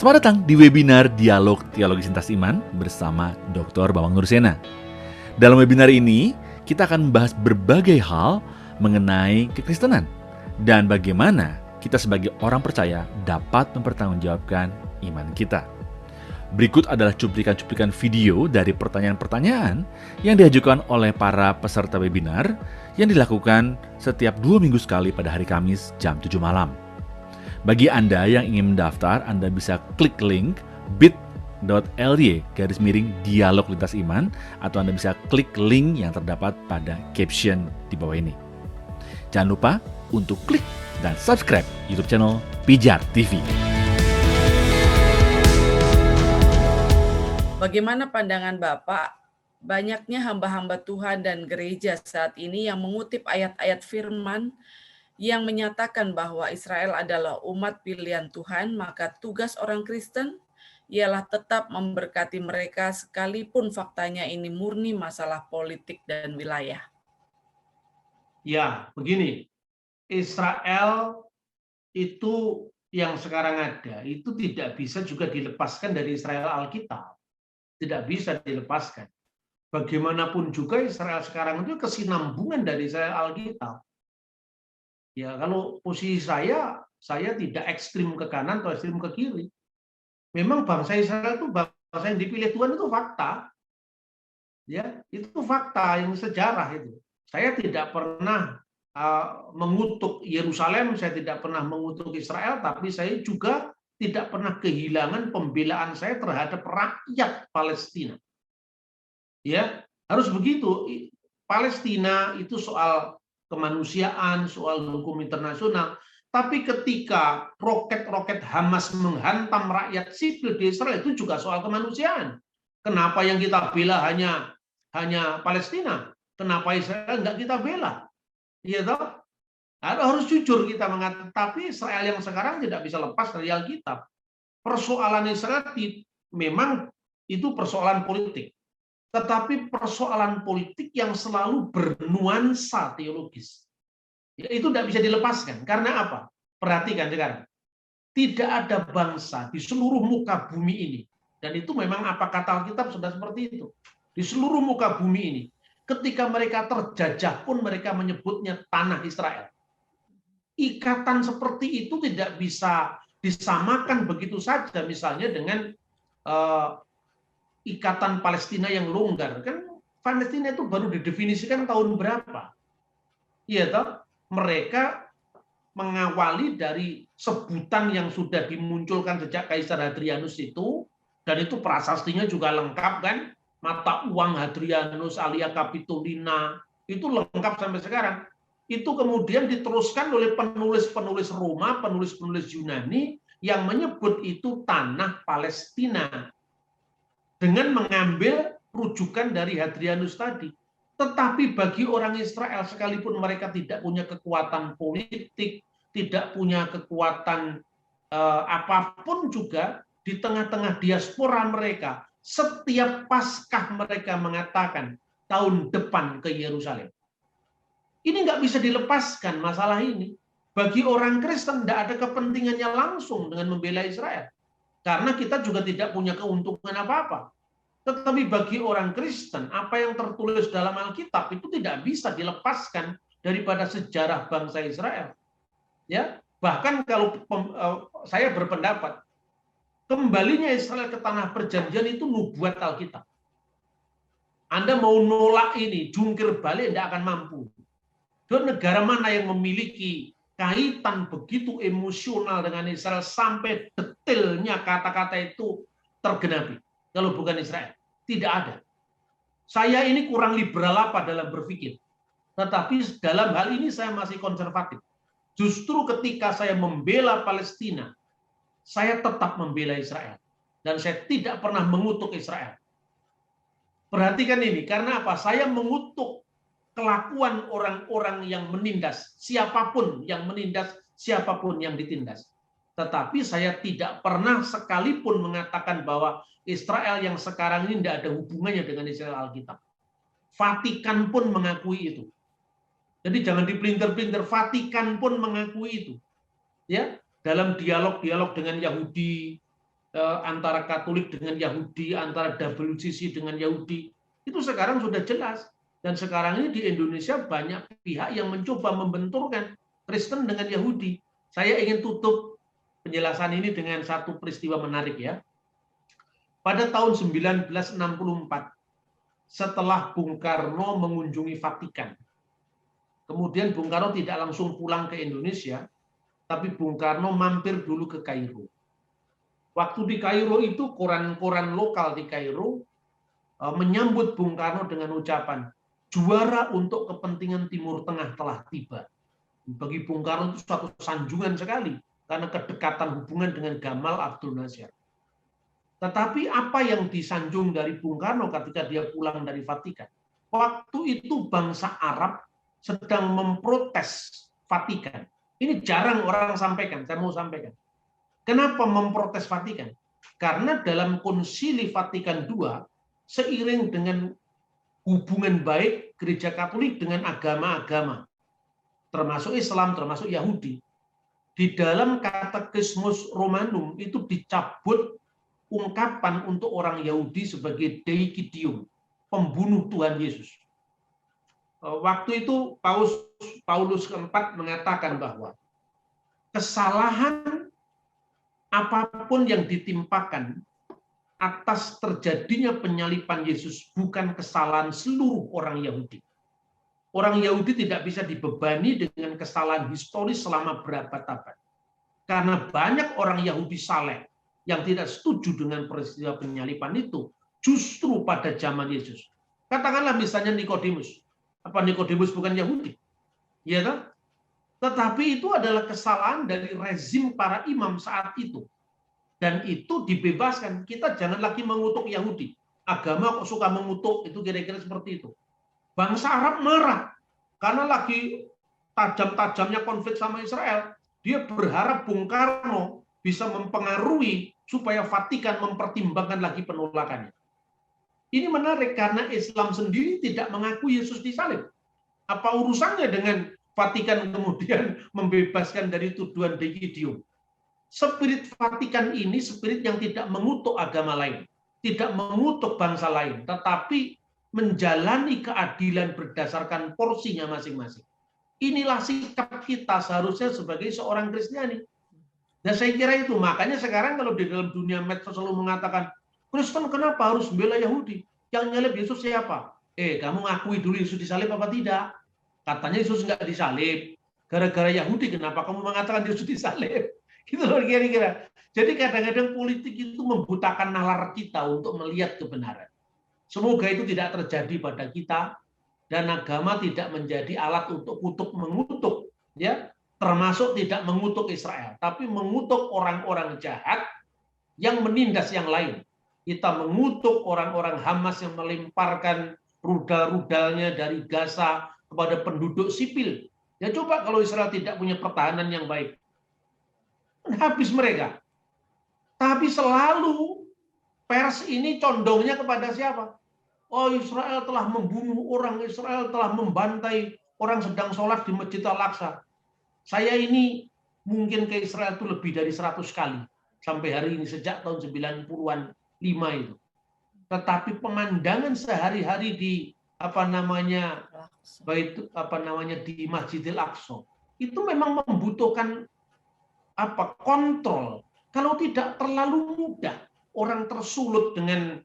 Selamat datang di webinar Dialog Teologi Lintas Iman bersama Dr. Bambang Nursena. Dalam webinar ini, kita akan membahas berbagai hal mengenai kekristenan dan bagaimana kita sebagai orang percaya dapat mempertanggungjawabkan iman kita. Berikut adalah cuplikan-cuplikan video dari pertanyaan-pertanyaan yang diajukan oleh para peserta webinar yang dilakukan setiap 2 minggu sekali pada hari Kamis jam 7 malam. Bagi Anda yang ingin mendaftar, Anda bisa klik link bit.ly/dialog lintas iman atau Anda bisa klik link yang terdapat pada caption di bawah ini. Jangan lupa untuk klik dan subscribe YouTube channel Pijar TV. Bagaimana pandangan Bapak? Banyaknya hamba-hamba Tuhan dan gereja saat ini yang mengutip ayat-ayat firman yang menyatakan bahwa Israel adalah umat pilihan Tuhan, maka tugas orang Kristen ialah tetap memberkati mereka sekalipun faktanya ini murni masalah politik dan wilayah. Ya, begini, Israel itu yang sekarang ada, itu tidak bisa juga dilepaskan dari Israel Alkitab. Tidak bisa dilepaskan. Bagaimanapun juga Israel sekarang itu kesinambungan dari Israel Alkitab. Ya, kalau posisi saya tidak ekstrim ke kanan atau ekstrim ke kiri. Memang bangsa Israel itu bangsa yang dipilih Tuhan itu fakta. Ya, itu fakta yang sejarah itu. Saya tidak pernah mengutuk Yerusalem, saya tidak pernah mengutuk Israel, tapi saya juga tidak pernah kehilangan pembelaan saya terhadap rakyat Palestina. Ya, harus begitu. Palestina itu soal kemanusiaan, soal hukum internasional. Tapi ketika roket-roket Hamas menghantam rakyat sipil di Israel, itu juga soal kemanusiaan. Kenapa yang kita bela hanya Palestina? Kenapa Israel nggak kita bela? Iya toh? Harus jujur kita mengatakan. Tapi Israel yang sekarang tidak bisa lepas dari Alkitab. Persoalan Israel memang itu persoalan politik. Tetapi persoalan politik yang selalu bernuansa teologis. Ya, itu tidak bisa dilepaskan. Karena apa? Perhatikan sekarang. Tidak ada bangsa di seluruh muka bumi ini. Dan itu memang apa kata Alkitab sudah seperti itu. Di seluruh muka bumi ini. Ketika mereka terjajah pun mereka menyebutnya tanah Israel. Ikatan seperti itu tidak bisa disamakan begitu saja. Misalnya dengan ikatan Palestina yang longgar. Kan Palestina itu baru didefinisikan tahun berapa? Iya toh? Mereka mengawali dari sebutan yang sudah dimunculkan sejak Kaisar Hadrianus itu, dan itu prasastinya juga lengkap kan? Mata uang Hadrianus, Alia Capitolina, itu lengkap sampai sekarang. Itu kemudian diteruskan oleh penulis-penulis Roma, penulis-penulis Yunani yang menyebut itu tanah Palestina. Dengan mengambil rujukan dari Hadrianus tadi. Tetapi bagi orang Israel, sekalipun mereka tidak punya kekuatan politik, tidak punya kekuatan apapun juga, di tengah-tengah diaspora mereka, setiap Paskah mereka mengatakan tahun depan ke Yerusalem. Ini nggak bisa dilepaskan masalah ini. Bagi orang Kristen tidak ada kepentingannya langsung dengan membela Israel. Karena kita juga tidak punya keuntungan apa-apa. Tetapi bagi orang Kristen, apa yang tertulis dalam Alkitab itu tidak bisa dilepaskan daripada sejarah bangsa Israel. Ya, bahkan kalau saya berpendapat, kembalinya Israel ke tanah perjanjian itu nubuat Alkitab. Anda mau nolak ini, jungkir balik, tidak akan mampu. Dan negara mana yang memiliki kaitan begitu emosional dengan Israel sampai detailnya kata-kata itu tergenapi. Kalau bukan Israel, tidak ada. Saya ini kurang liberal apa dalam berpikir. Tetapi dalam hal ini saya masih konservatif. Justru ketika saya membela Palestina, saya tetap membela Israel. Dan saya tidak pernah mengutuk Israel. Perhatikan ini, karena apa? Saya mengutuk kelakuan orang-orang yang menindas, siapapun yang menindas, siapapun yang ditindas. Tetapi saya tidak pernah sekalipun mengatakan bahwa Israel yang sekarang ini tidak ada hubungannya dengan Israel Alkitab. Vatikan pun mengakui itu. Jadi jangan dipelintir-pelintir, Vatikan pun mengakui itu. Ya, dalam dialog-dialog dengan Yahudi, antara Katolik dengan Yahudi, antara WCC dengan Yahudi, itu sekarang sudah jelas. Dan sekarang ini di Indonesia banyak pihak yang mencoba membenturkan Kristen dengan Yahudi. Saya ingin tutup penjelasan ini dengan satu peristiwa menarik ya. Pada tahun 1964, setelah Bung Karno mengunjungi Vatikan, kemudian Bung Karno tidak langsung pulang ke Indonesia, tapi Bung Karno mampir dulu ke Kairo. Waktu di Kairo itu koran-koran lokal di Kairo menyambut Bung Karno dengan ucapan, juara untuk kepentingan Timur Tengah telah tiba. Bagi Bung Karno itu suatu sanjungan sekali, karena kedekatan hubungan dengan Gamal Abdul Nasir. Tetapi apa yang disanjung dari Bung Karno ketika dia pulang dari Vatikan? Waktu itu bangsa Arab sedang memprotes Vatikan. Ini jarang orang sampaikan, saya mau sampaikan. Kenapa memprotes Vatikan? Karena dalam Konsili Vatikan II, seiring dengan hubungan baik Gereja Katolik dengan agama-agama, termasuk Islam, termasuk Yahudi, di dalam Katekismus Romanum itu dicabut ungkapan untuk orang Yahudi sebagai Deicidium, pembunuh Tuhan Yesus. Waktu itu Paulus keempat mengatakan bahwa kesalahan apapun yang ditimpakan atas terjadinya penyaliban Yesus bukan kesalahan seluruh orang Yahudi. Orang Yahudi tidak bisa dibebani dengan kesalahan historis selama berabad-abad. Karena banyak orang Yahudi saleh yang tidak setuju dengan peristiwa penyaliban itu justru pada zaman Yesus. Katakanlah misalnya Nikodemus. Apa Nikodemus bukan Yahudi? Ya kan? Tetapi itu adalah kesalahan dari rezim para imam saat itu. Dan itu dibebaskan. Kita jangan lagi mengutuk Yahudi. Agama kok suka mengutuk, itu kira-kira seperti itu. Bangsa Arab marah karena lagi tajam-tajamnya konflik sama Israel. Dia berharap Bung Karno bisa mempengaruhi supaya Vatikan mempertimbangkan lagi penolakannya. Ini menarik karena Islam sendiri tidak mengakui Yesus disalib. Apa urusannya dengan Vatikan kemudian membebaskan dari tuduhan Deicidium? Spirit Vatikan ini spirit yang tidak mengutuk agama lain, tidak mengutuk bangsa lain, tetapi menjalani keadilan berdasarkan porsinya masing-masing. Inilah sikap kita seharusnya sebagai seorang Kristiani. Dan saya kira itu, makanya sekarang kalau di dalam dunia medsos selalu mengatakan, Kristen kenapa harus membela Yahudi? Yang nyalib Yesus siapa? Kamu ngakui dulu Yesus disalib apa tidak? Katanya Yesus nggak disalib. Gara-gara Yahudi, kenapa kamu mengatakan Yesus disalib? Gitu loh kira-kira. Jadi kadang-kadang politik itu membutakan nalar kita untuk melihat kebenaran. Semoga itu tidak terjadi pada kita, dan agama tidak menjadi alat untuk kutuk mengutuk, ya, termasuk tidak mengutuk Israel, tapi mengutuk orang-orang jahat yang menindas yang lain. Kita mengutuk orang-orang Hamas yang melemparkan rudal-rudalnya dari Gaza kepada penduduk sipil. Ya coba kalau Israel tidak punya pertahanan yang baik, habis mereka. Tapi selalu pers ini condongnya kepada siapa? Oh, Israel telah membunuh orang, Israel telah membantai orang sedang sholat di Masjid Al-Aqsa. Saya ini mungkin ke Israel itu lebih dari 100 kali sampai hari ini, sejak tahun 90-an 5 itu. Tetapi pemandangan sehari-hari di di Masjidil Aqsa itu memang membutuhkan kontrol. Kalau tidak terlalu mudah orang tersulut dengan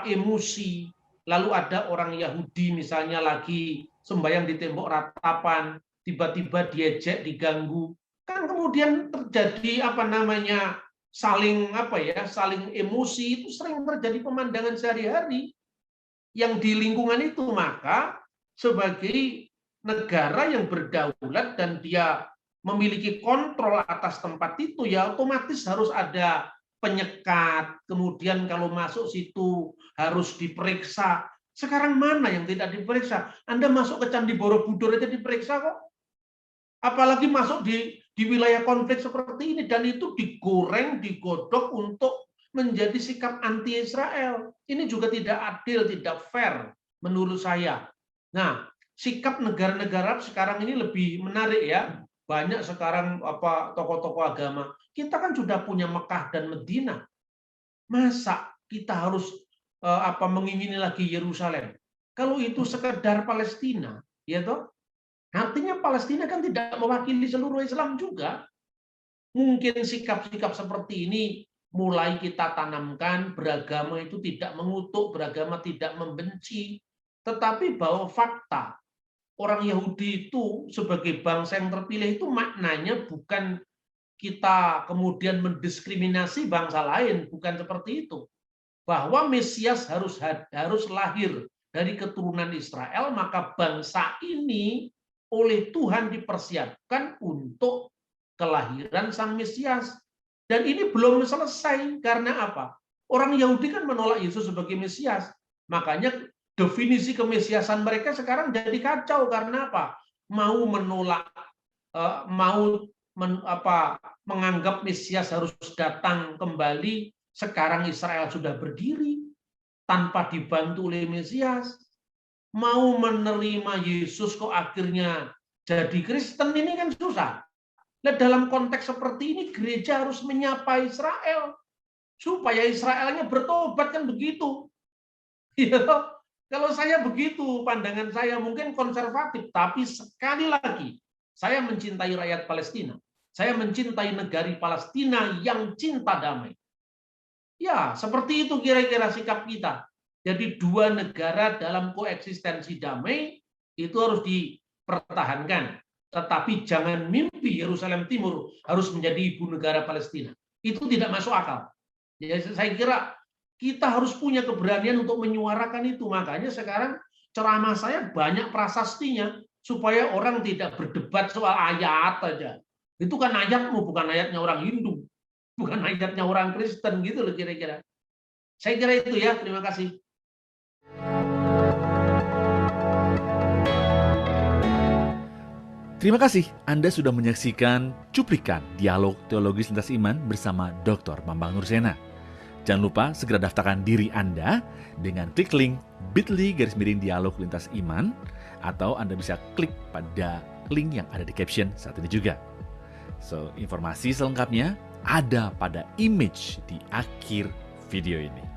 emosi. Lalu ada orang Yahudi misalnya lagi sembahyang di tembok ratapan, tiba-tiba diejek, diganggu, kan kemudian terjadi saling emosi. Itu sering terjadi pemandangan sehari-hari yang di lingkungan itu. Maka sebagai negara yang berdaulat dan dia memiliki kontrol atas tempat itu, ya otomatis harus ada penyekat, kemudian kalau masuk situ harus diperiksa. Sekarang mana yang tidak diperiksa? Anda masuk ke Candi Borobudur aja diperiksa kok. Apalagi masuk di wilayah konflik seperti ini, dan itu digoreng, digodok untuk menjadi sikap anti-Israel. Ini juga tidak adil, tidak fair menurut saya. Nah, sikap negara-negara sekarang ini lebih menarik ya. Banyak sekarang tokoh-tokoh agama. Kita kan sudah punya Mekah dan Medina. Masa kita harus mengingini lagi Yerusalem? Kalau itu sekedar Palestina, ya toh? Artinya Palestina kan tidak mewakili seluruh Islam juga. Mungkin sikap-sikap seperti ini mulai kita tanamkan, beragama itu tidak mengutuk, beragama tidak membenci, tetapi bahwa fakta orang Yahudi itu sebagai bangsa yang terpilih itu maknanya bukan kita kemudian mendiskriminasi bangsa lain, bukan seperti itu. Bahwa Mesias harus lahir dari keturunan Israel, maka bangsa ini oleh Tuhan dipersiapkan untuk kelahiran Sang Mesias. Dan ini belum selesai, karena apa? Orang Yahudi kan menolak Yesus sebagai Mesias. Makanya definisi kemesiasan mereka sekarang jadi kacau, karena apa? Mau menolak, menganggap Mesias harus datang kembali. Sekarang Israel sudah berdiri tanpa dibantu oleh Mesias. Mau menerima Yesus kok akhirnya jadi Kristen, ini kan susah. Nah, dalam konteks seperti ini gereja harus menyapa Israel supaya Israelnya bertobat, kan begitu. Ya, kalau saya begitu, pandangan saya mungkin konservatif, tapi sekali lagi saya mencintai rakyat Palestina. Saya mencintai negari Palestina yang cinta damai. Ya, seperti itu kira-kira sikap kita. Jadi dua negara dalam koeksistensi damai itu harus dipertahankan. Tetapi jangan mimpi Yerusalem Timur harus menjadi ibu negara Palestina. Itu tidak masuk akal. Jadi saya kira kita harus punya keberanian untuk menyuarakan itu. Makanya sekarang ceramah saya banyak prasastinya supaya orang tidak berdebat soal ayat aja. Itu kan ayatmu, bukan ayatnya orang Hindu, bukan ayatnya orang Kristen, gitu loh kira-kira. Saya kira itu ya, terima kasih. Terima kasih Anda sudah menyaksikan cuplikan dialog teologis lintas iman bersama Dr. Bambang Nursena. Jangan lupa segera daftarkan diri Anda dengan klik link bit.ly/dialog lintas iman, atau Anda bisa klik pada link yang ada di caption saat ini juga. So, informasi selengkapnya ada pada image di akhir video ini.